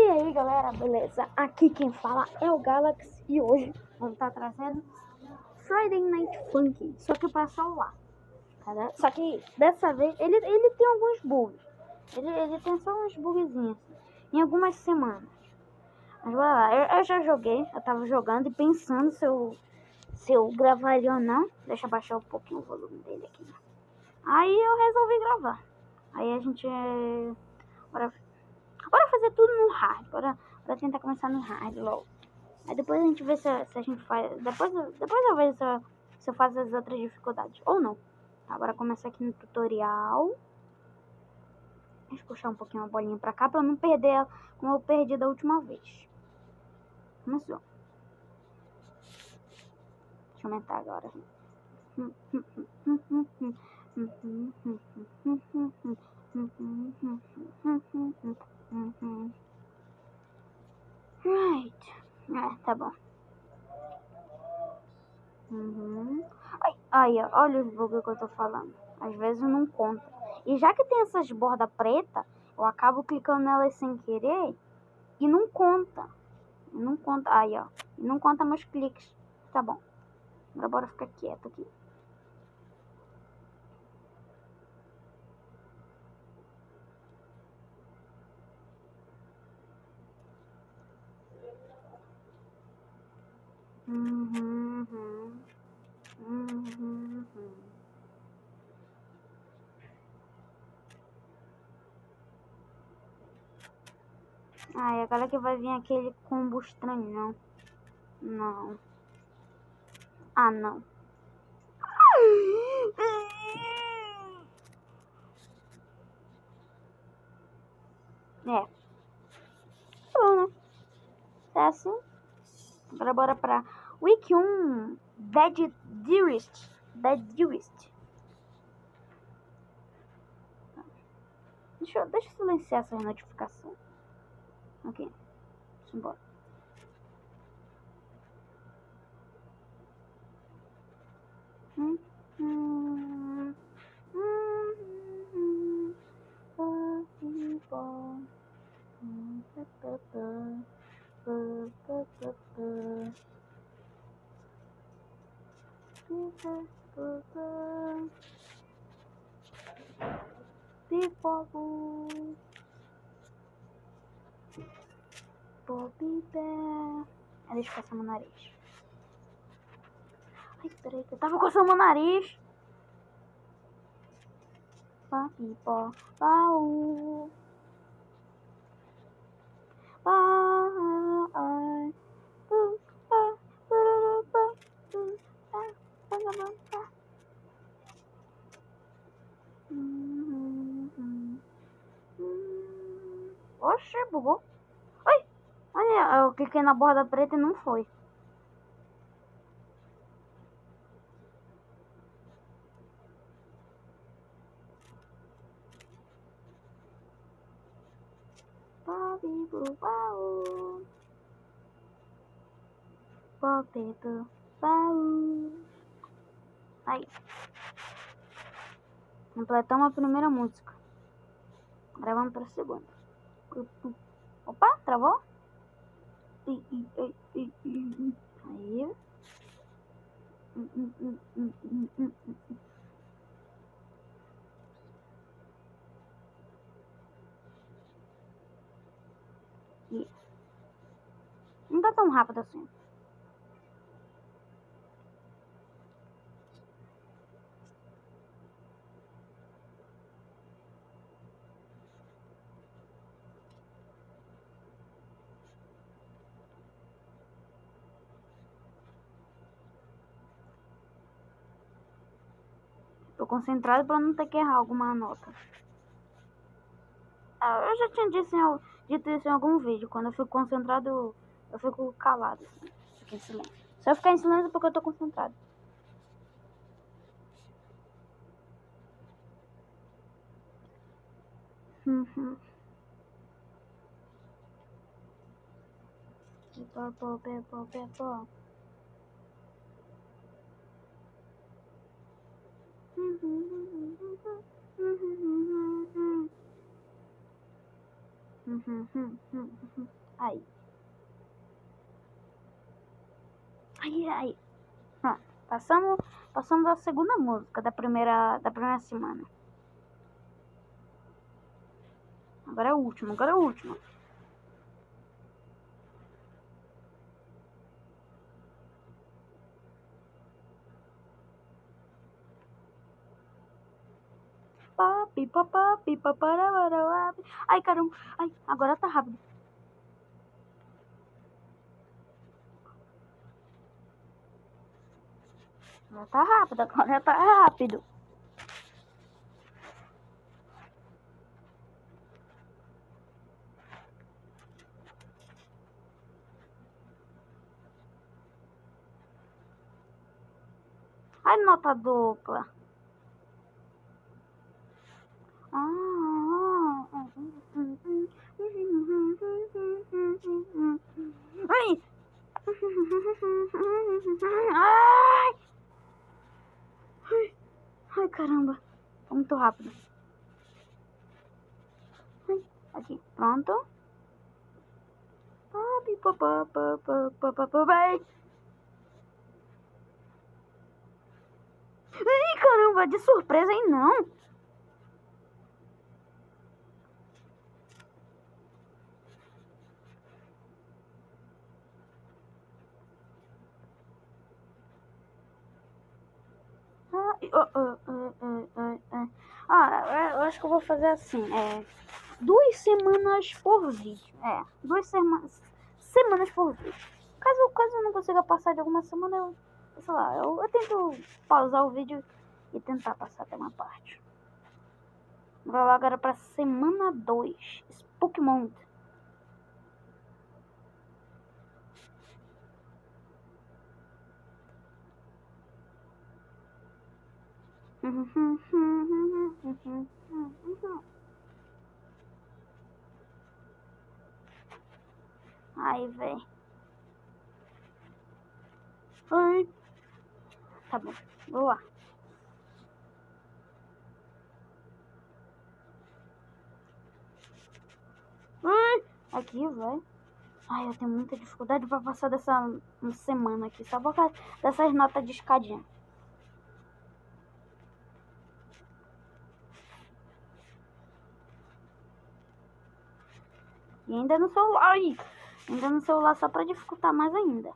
aí galera, beleza? Aqui quem fala é o Galaxy e hoje vamos estar trazendo Friday Night Funkin', só que para celular, tá? Só que dessa vez ele tem alguns bugs, ele tem só uns bugzinhos em algumas semanas. Mas bora lá, eu já joguei, eu tava jogando e pensando se eu gravaria ou não. Deixa eu baixar um pouquinho o volume dele aqui. Aí eu resolvi gravar. Aí a gente Bora fazer tudo no hard. Bora tentar começar no hard logo. Aí depois a gente vê se a gente faz. Depois eu vejo se eu faço as outras dificuldades. Ou não. Tá, bora começar aqui no tutorial. Deixa eu puxar um pouquinho a bolinha pra cá pra eu não perder ela como eu perdi da última vez. Começou. Deixa eu aumentar agora. Right. Tá bom. Aí, ó, olha os bugs que eu tô falando. Às vezes não conta. E já que tem essas bordas pretas, eu acabo clicando nelas sem querer e não conta. Não conta. Aí, ó. Não conta meus cliques. Tá bom. Agora bora ficar quieto aqui. Ai, agora que vai vir aquele combo estranhão. Não. Ah, não. É. Bom, né? É assim. Agora bora pra Week 1. Dead Dearest. Deixa eu silenciar essas notificações. Ok. Simbora. Deixa eu passar meu nariz. Ai, peraí, que eu tava coçando meu nariz. Papipó, pau. Oxe, bugou. Oi, olha, eu cliquei na borda preta e não foi. Aí. Completamos a primeira música. Agora vamos para a segunda. Opa, travou? Aí. Não tá tão rápido assim. Tô concentrado pra não ter que errar alguma nota. Eu já tinha dito isso em algum vídeo. Quando eu fico concentrado, eu fico calado. Assim. Fico em silêncio. Se eu ficar em silêncio é porque eu tô concentrado. Aí. Aí. Pronto. Passamos a segunda música da primeira semana. Agora é o último. Ai, caramba. Ai, agora tá rápido. Agora tá rápido. Ai, nota dupla. Ai. Ai, caramba. Tá muito rápido. Aqui, pronto. Ai, caramba, de surpresa aí não. Eu acho que eu vou fazer assim, 2 semanas por vídeo. 2 semanas por vídeo. Caso eu não consiga passar de alguma semana, eu tento pausar o vídeo e tentar passar até uma parte. Vou lá agora pra semana 2. Pokémon. Ai, véi. Ai. Tá bom, vou lá. Ai. Aqui, véi. Ai, eu tenho muita dificuldade pra passar dessa semana aqui. Só por causa dessas notas de escadinha. E ainda no celular. Ai, ainda no celular só pra dificultar mais ainda.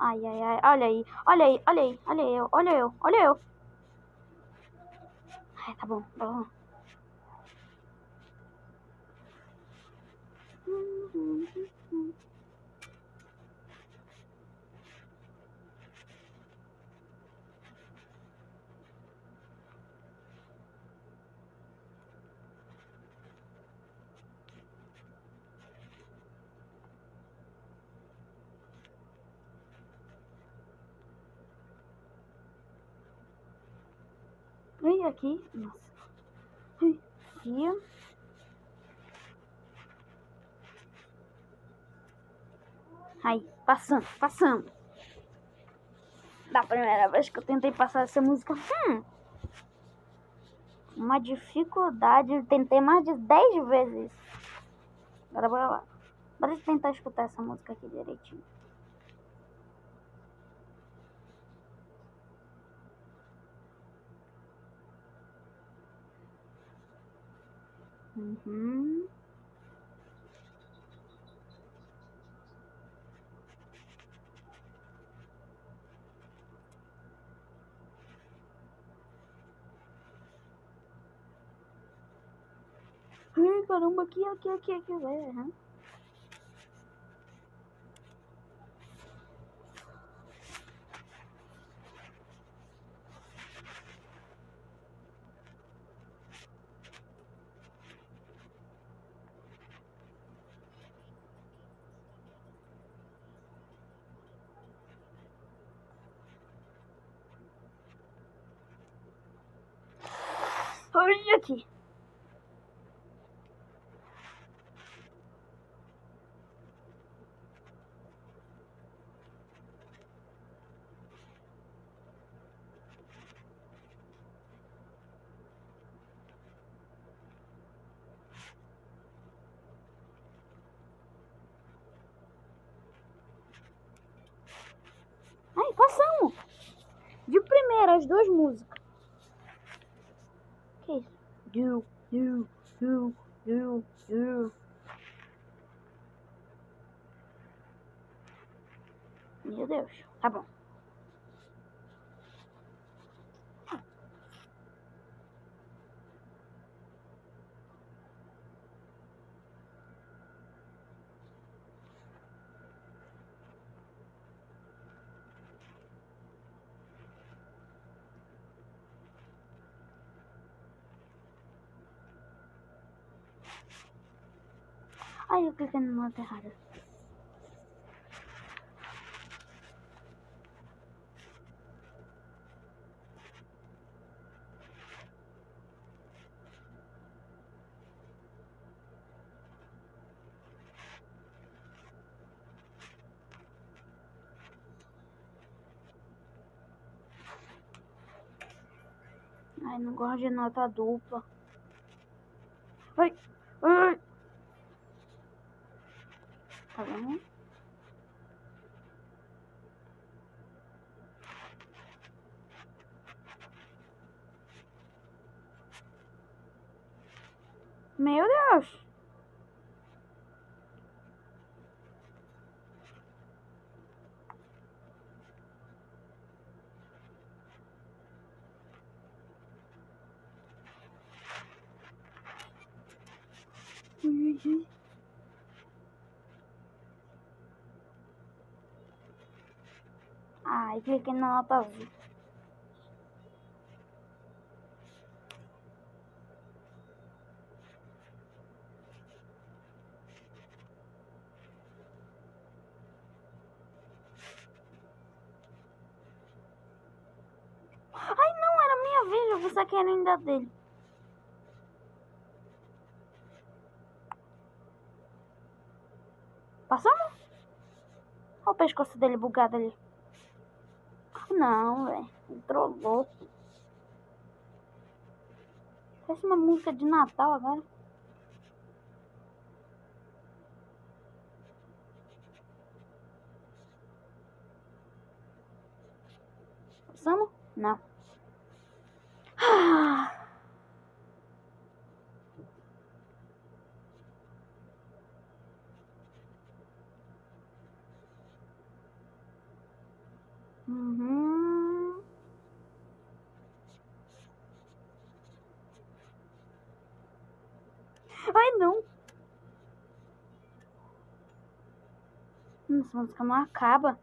Ai. Olha aí. Olha eu. Ai, tá bom. Ai, aqui. Nossa. Ai, aqui. Aí, passando. Da primeira vez que eu tentei passar essa música. Uma dificuldade. Tentei mais de 10 vezes. Agora bora lá. Bora tentar escutar essa música aqui direitinho. Ai, caramba, aqui, velho. Olha aqui. Façamos! De primeira, as duas músicas. Que isso? Meu Deus. Tá bom. Ai, eu cliquei na nota errada. Ai, não gosto de nota dupla. Ai, ai. Tá bom? Meu Deus. Ai, cliquei na nota azul. Ai, não, era minha vez. Eu pensei que era ainda dele. Passamos? Olha o pescoço dele bugado ali. Não, velho. Entrou louco. Parece uma música de Natal agora. Passamos? Não. Uhum. Ai, não. Essa música não acaba.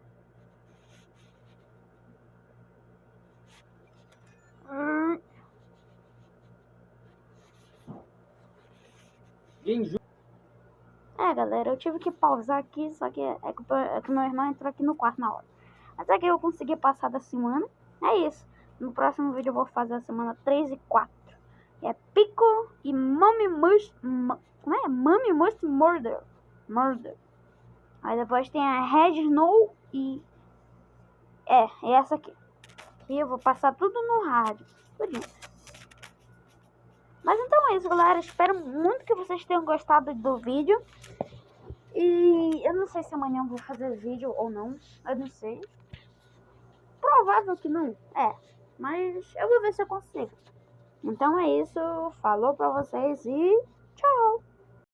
É, galera, eu tive que pausar aqui, só que é que meu irmão entrou aqui no quarto na hora. Mas é que eu consegui passar da semana. É isso. No próximo vídeo eu vou fazer a semana 3 e 4. É Pico e Mommy Must... Como é? Mommy Must Murder. Aí depois tem a Red Snow e... É essa aqui. E eu vou passar tudo no rádio. Tudinho. Mas então é isso, galera. Espero muito que vocês tenham gostado do vídeo. E eu não sei se amanhã eu vou fazer vídeo ou não. Eu não sei. Provável que não. É. Mas eu vou ver se eu consigo. Então é isso. Falou pra vocês e...